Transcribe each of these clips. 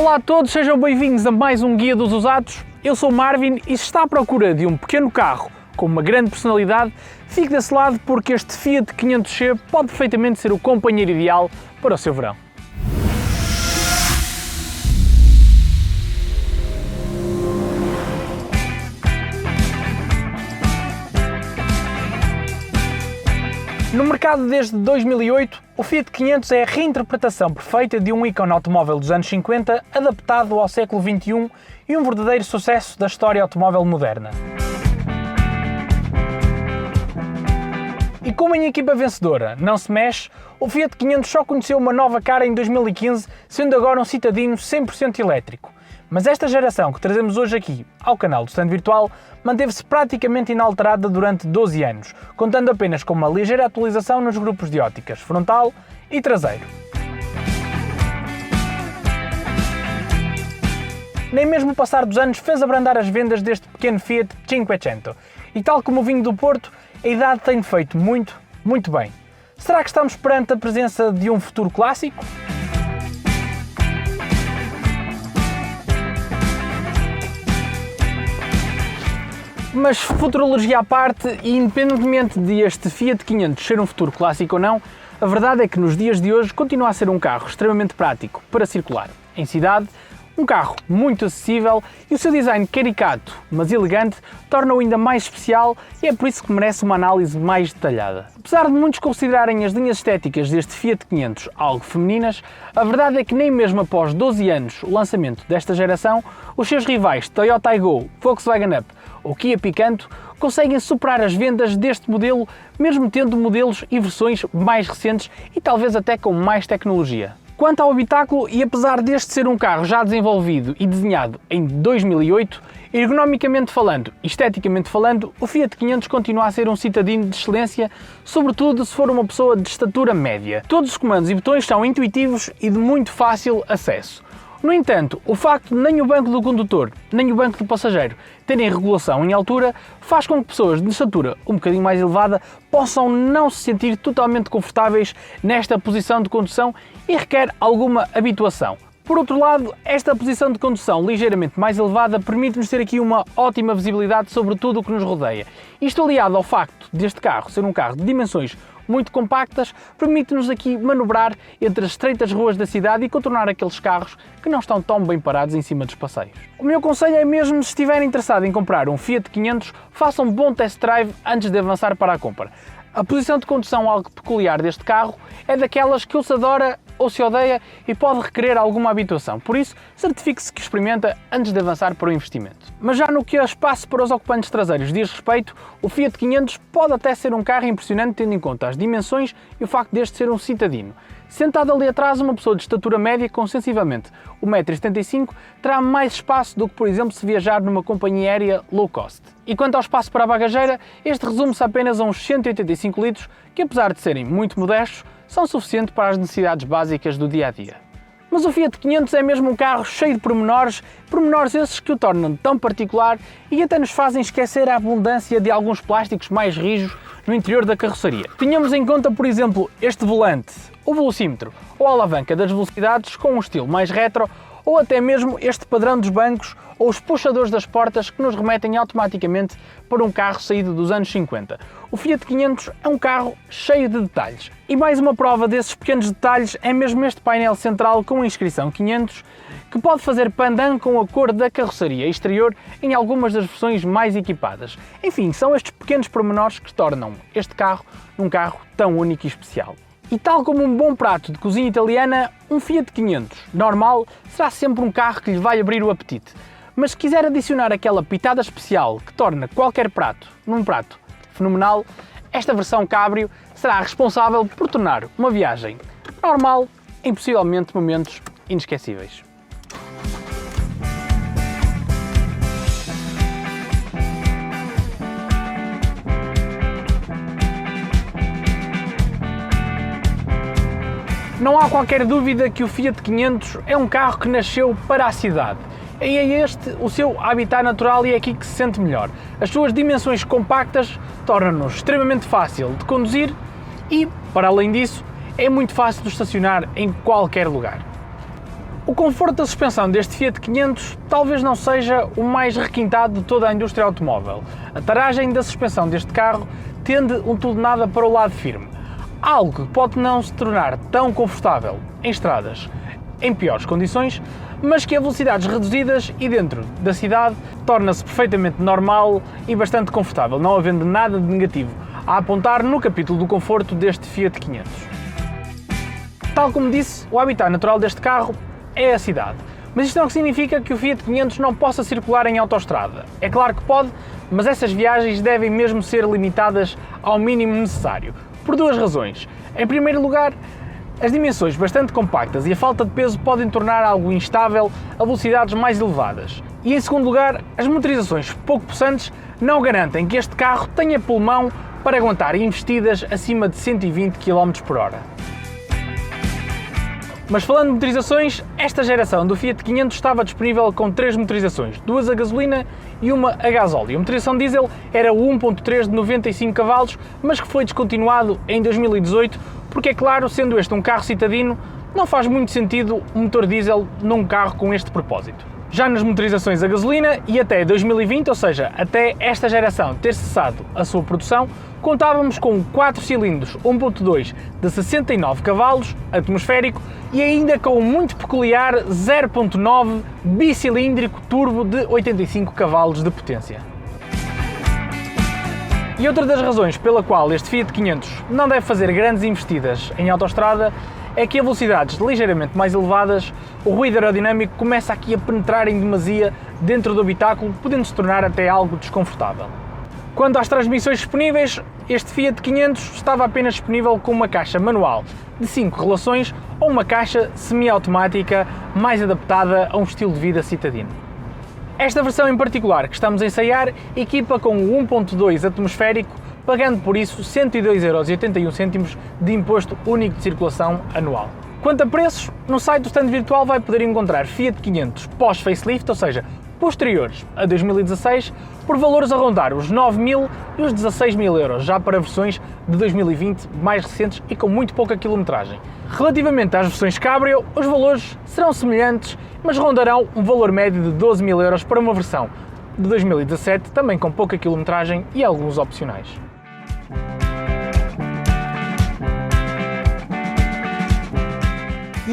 Olá a todos, sejam bem-vindos a mais um Guia dos Usados. Eu sou o Marvin e se está à procura de um pequeno carro com uma grande personalidade, fique desse lado porque este Fiat 500C pode perfeitamente ser o companheiro ideal para o seu verão. No mercado desde 2008, o Fiat 500 é a reinterpretação perfeita de um ícone automóvel dos anos 50 adaptado ao século XXI e um verdadeiro sucesso da história automóvel moderna. E como em equipa vencedora não se mexe, o Fiat 500 só conheceu uma nova cara em 2015, sendo agora um citadino 100% elétrico. Mas esta geração que trazemos hoje aqui ao canal do Stand Virtual manteve-se praticamente inalterada durante 12 anos, contando apenas com uma ligeira atualização nos grupos de ópticas frontal e traseiro. Nem mesmo o passar dos anos fez abrandar as vendas deste pequeno Fiat 500. E tal como o vinho do Porto, a idade tem feito muito bem. Será que estamos perante a presença de um futuro clássico? Mas futurologia à parte, e independentemente de este Fiat 500 ser um futuro clássico ou não, a verdade é que nos dias de hoje continua a ser um carro extremamente prático para circular em cidade, um carro muito acessível e o seu design caricato, mas elegante, torna-o ainda mais especial e é por isso que merece uma análise mais detalhada. Apesar de muitos considerarem as linhas estéticas deste Fiat 500 algo femininas, a verdade é que nem mesmo após 12 anos o lançamento desta geração, os seus rivais Toyota Aygo, Volkswagen Up ou Kia Picanto conseguem superar as vendas deste modelo, mesmo tendo modelos e versões mais recentes e talvez até com mais tecnologia. Quanto ao habitáculo, e apesar deste ser um carro já desenvolvido e desenhado em 2008, ergonomicamente falando e esteticamente falando, o Fiat 500 continua a ser um citadino de excelência, sobretudo se for uma pessoa de estatura média. Todos os comandos e botões são intuitivos e de muito fácil acesso. No entanto, o facto de nem o banco do condutor, nem o banco do passageiro terem regulação em altura, faz com que pessoas de estatura um bocadinho mais elevada possam não se sentir totalmente confortáveis nesta posição de condução e requer alguma habituação. Por outro lado, esta posição de condução ligeiramente mais elevada permite-nos ter aqui uma ótima visibilidade sobre tudo o que nos rodeia. Isto aliado ao facto deste carro ser um carro de dimensões muito compactas, permite-nos aqui manobrar entre as estreitas ruas da cidade e contornar aqueles carros que não estão tão bem parados em cima dos passeios. O meu conselho é mesmo, se estiverem interessados em comprar um Fiat 500, façam um bom test drive antes de avançar para a compra. A posição de condução algo peculiar deste carro é daquelas que ou se adora ou se odeia e pode requerer alguma habituação, por isso certifique-se que experimenta antes de avançar para o investimento. Mas já no que a espaço para os ocupantes traseiros diz respeito, o Fiat 500 pode até ser um carro impressionante tendo em conta as dimensões e o facto deste ser um citadino. Sentado ali atrás, uma pessoa de estatura média com sensivelmente 1,75 m terá mais espaço do que, por exemplo, se viajar numa companhia aérea low cost. E quanto ao espaço para a bagageira, este resume-se apenas a uns 185 litros, que apesar de serem muito modestos, são suficientes para as necessidades básicas do dia-a-dia. Mas o Fiat 500 é mesmo um carro cheio de pormenores esses que o tornam tão particular e até nos fazem esquecer a abundância de alguns plásticos mais rijos no interior da carroceria. Tenhamos em conta, por exemplo, este volante, o velocímetro ou a alavanca das velocidades com um estilo mais retro, ou até mesmo este padrão dos bancos ou os puxadores das portas que nos remetem automaticamente para um carro saído dos anos 50. O Fiat 500 é um carro cheio de detalhes. E mais uma prova desses pequenos detalhes é mesmo este painel central com a inscrição 500, que pode fazer pandan com a cor da carroceria exterior em algumas das versões mais equipadas. Enfim, são estes pequenos pormenores que tornam este carro um carro tão único e especial. E tal como um bom prato de cozinha italiana, um Fiat 500 normal será sempre um carro que lhe vai abrir o apetite. Mas se quiser adicionar aquela pitada especial que torna qualquer prato num prato fenomenal, esta versão Cabrio será responsável por tornar uma viagem normal em possivelmente momentos inesquecíveis. Não há qualquer dúvida que o Fiat 500 é um carro que nasceu para a cidade. E é este o seu habitat natural e é aqui que se sente melhor. As suas dimensões compactas tornam-no extremamente fácil de conduzir e, para além disso, é muito fácil de estacionar em qualquer lugar. O conforto da suspensão deste Fiat 500 talvez não seja o mais requintado de toda a indústria automóvel. A taragem da suspensão deste carro tende um tudo nada para o lado firme, algo que pode não se tornar tão confortável em estradas em piores condições, mas que a velocidades reduzidas e dentro da cidade torna-se perfeitamente normal e bastante confortável, não havendo nada de negativo a apontar no capítulo do conforto deste Fiat 500. Tal como disse, o habitat natural deste carro é a cidade. Mas isto não significa que o Fiat 500 não possa circular em autoestrada. É claro que pode, mas essas viagens devem mesmo ser limitadas ao mínimo necessário, por duas razões. Em primeiro lugar, as dimensões bastante compactas e a falta de peso podem tornar algo instável a velocidades mais elevadas. E em segundo lugar, as motorizações pouco possantes não garantem que este carro tenha pulmão para aguentar investidas acima de 120 km/h. Mas falando de motorizações, esta geração do Fiat 500 estava disponível com 3 motorizações, 2 a gasolina e uma a gasóleo. A motorização diesel era o 1.3 de 95 cavalos, mas que foi descontinuado em 2018, porque é claro, sendo este um carro citadino, não faz muito sentido um motor diesel num carro com este propósito. Já nas motorizações a gasolina e até 2020, ou seja, até esta geração ter cessado a sua produção, contávamos com 4 cilindros 1.2 de 69 cavalos, atmosférico, e ainda com um muito peculiar 0.9 bicilíndrico turbo de 85 cavalos de potência. E outra das razões pela qual este Fiat 500 não deve fazer grandes investidas em autoestrada é que a velocidades ligeiramente mais elevadas, o ruído aerodinâmico começa aqui a penetrar em demasia dentro do habitáculo, podendo se tornar até algo desconfortável. Quanto às transmissões disponíveis, este Fiat 500 estava apenas disponível com uma caixa manual de 5 relações ou uma caixa semiautomática mais adaptada a um estilo de vida citadino. Esta versão em particular que estamos a ensaiar equipa com o 1.2 atmosférico, pagando por isso 102,81€ de imposto único de circulação anual. Quanto a preços, no site do stand virtual vai poder encontrar Fiat 500 pós-facelift, ou seja, posteriores a 2016, por valores a rondar os 9.000 e os 16.000 euros, já para versões de 2020 mais recentes e com muito pouca quilometragem. Relativamente às versões Cabrio, os valores serão semelhantes, mas rondarão um valor médio de 12.000 euros para uma versão de 2017, também com pouca quilometragem e alguns opcionais.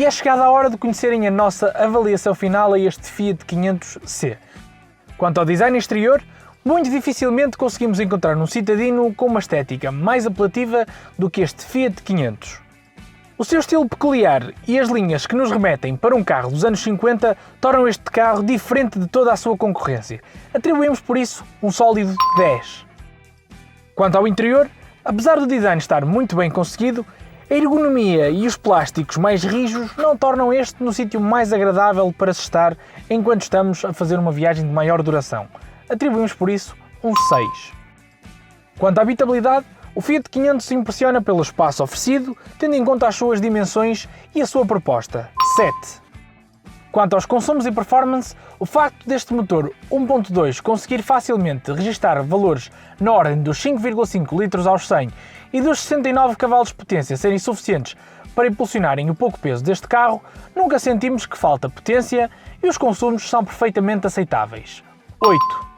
E é chegada a hora de conhecerem a nossa avaliação final a este Fiat 500C. Quanto ao design exterior, muito dificilmente conseguimos encontrar um citadino com uma estética mais apelativa do que este Fiat 500. O seu estilo peculiar e as linhas que nos remetem para um carro dos anos 50 tornam este carro diferente de toda a sua concorrência. Atribuímos por isso um sólido 10. Quanto ao interior, apesar do design estar muito bem conseguido, a ergonomia e os plásticos mais rijos não tornam este no sítio mais agradável para se estar enquanto estamos a fazer uma viagem de maior duração. Atribuímos por isso um 6. Quanto à habitabilidade, o Fiat 500 impressiona pelo espaço oferecido, tendo em conta as suas dimensões e a sua proposta, 7. Quanto aos consumos e performance, o facto deste motor 1.2 conseguir facilmente registar valores na ordem dos 5,5 litros aos 100 e dos 69 cavalos de potência serem suficientes para impulsionarem o pouco peso deste carro, nunca sentimos que falta potência e os consumos são perfeitamente aceitáveis, 8.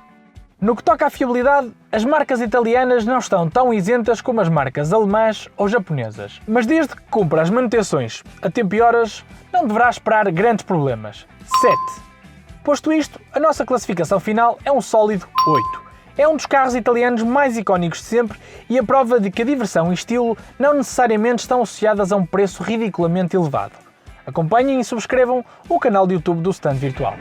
No que toca à fiabilidade, as marcas italianas não estão tão isentas como as marcas alemãs ou japonesas, mas desde que cumpra as manutenções a tempo e horas, não deverá esperar grandes problemas. 7. Posto isto, a nossa classificação final é um sólido 8. É um dos carros italianos mais icónicos de sempre e a prova de que a diversão e estilo não necessariamente estão associadas a um preço ridiculamente elevado. Acompanhem e subscrevam o canal de YouTube do Stand Virtual.